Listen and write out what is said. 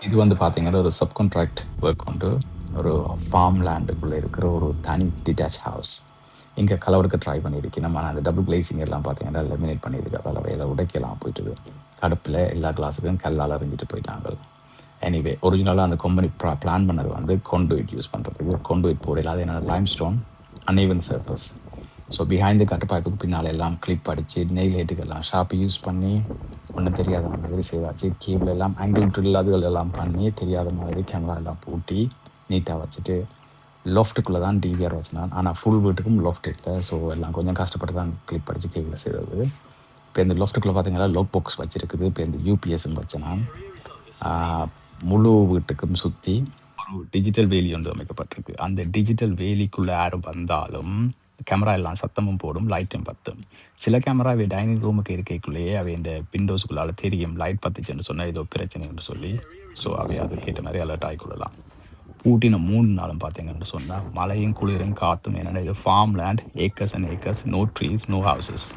இது வந்து பார்த்தீங்கன்னா, ஒரு சப்கான்ட்ராக்ட் ஒர்க் உண்டு. ஒரு ஃபார்ம் லேண்டுக்குள்ள இருக்கிற ஒரு தனி டிட்டாச் ஹவுஸ். இங்க களவெடுக்க ட்ரை பண்ணியிருக்கேன். நம்ம அந்த டபுள் கிளேசிங் எல்லாம் பார்த்தீங்கன்னா, லேமினேட் பண்ணியிருக்கு. அதால வேலை உடைக்கலாம் போயிட்டுது. அடுப்புல எல்லா கிளாஸுக்கும் கல்லால எறிஞ்சிட்டு போயிட்டாங்க. எனிவே ஒரிஜினலா அந்த கம்பெனி பிளான் பண்ணது வந்து கான்டுயிட் யூஸ் பண்றதுக்கு. கான்டுயிட் போடையில அது என்னன்னா limestone, uneven surface. So behind the gutter பைப்புக்கு பின்னால் எல்லாம் கிளிப் அடிச்சு நெயில் ஹெட்டுக்கெல்லாம் ஷார்ப்பு யூஸ் பண்ணி ஒன்றும் தெரியாத மாதிரி செய்வாச்சு. கேபிள் எல்லாம் ஆங்கிள் ட்ரில் அதுகள் எல்லாம் பண்ணி தெரியாத மாதிரி கேமரா எல்லாம் பூட்டி நீட்டாக வச்சுட்டு லொஃப்ட்டுக்குள்ளே தான் டிவிஆர் வச்சுனான். ஆனால் ஃபுல் வீட்டுக்கும் லொஃப்ட் இல்லை. ஸோ எல்லாம் கொஞ்சம் கஷ்டப்பட்டு தான் கிளிப் அடித்து கேபிள் செய்கிறது. இப்போ இந்த லொஃப்ட்டுக்குள்ளே பார்த்தீங்கன்னா லோக் பாக்ஸ் வச்சுருக்குது. இப்போ இந்த யூபிஎஸ்ன்னு வச்சேன். முழு வீட்டுக்கும் சுற்றி ஒரு டிஜிட்டல் வேலி ஒன்று அமைக்கப்பட்டிருக்கு. அந்த டிஜிட்டல் வேலிக்குள்ளே யாரும் வந்தாலும் கேமரா எல்லாம் சத்தமும் போடும், லைட்டும் பத்தும். சில கேமரா அவை டைனிங் ரூமுக்கு இருக்கைக்குள்ளேயே அவை இந்த விண்டோஸுக்குள்ளால் தெரியும் லைட் பத்துச்சுன்னு சொன்னால் ஏதோ பிரச்சனைன்னு சொல்லி. ஸோ அவை அதுக்கேற்ற மாதிரி அலர்ட் ஆகிக்கொள்ளலாம். பூட்டின 3 நாளும் பார்த்தீங்கன்னு சொன்னால் மழையும் குளிரும் காற்றும். என்னென்னா இது farm land, acres and acres, no trees, no houses.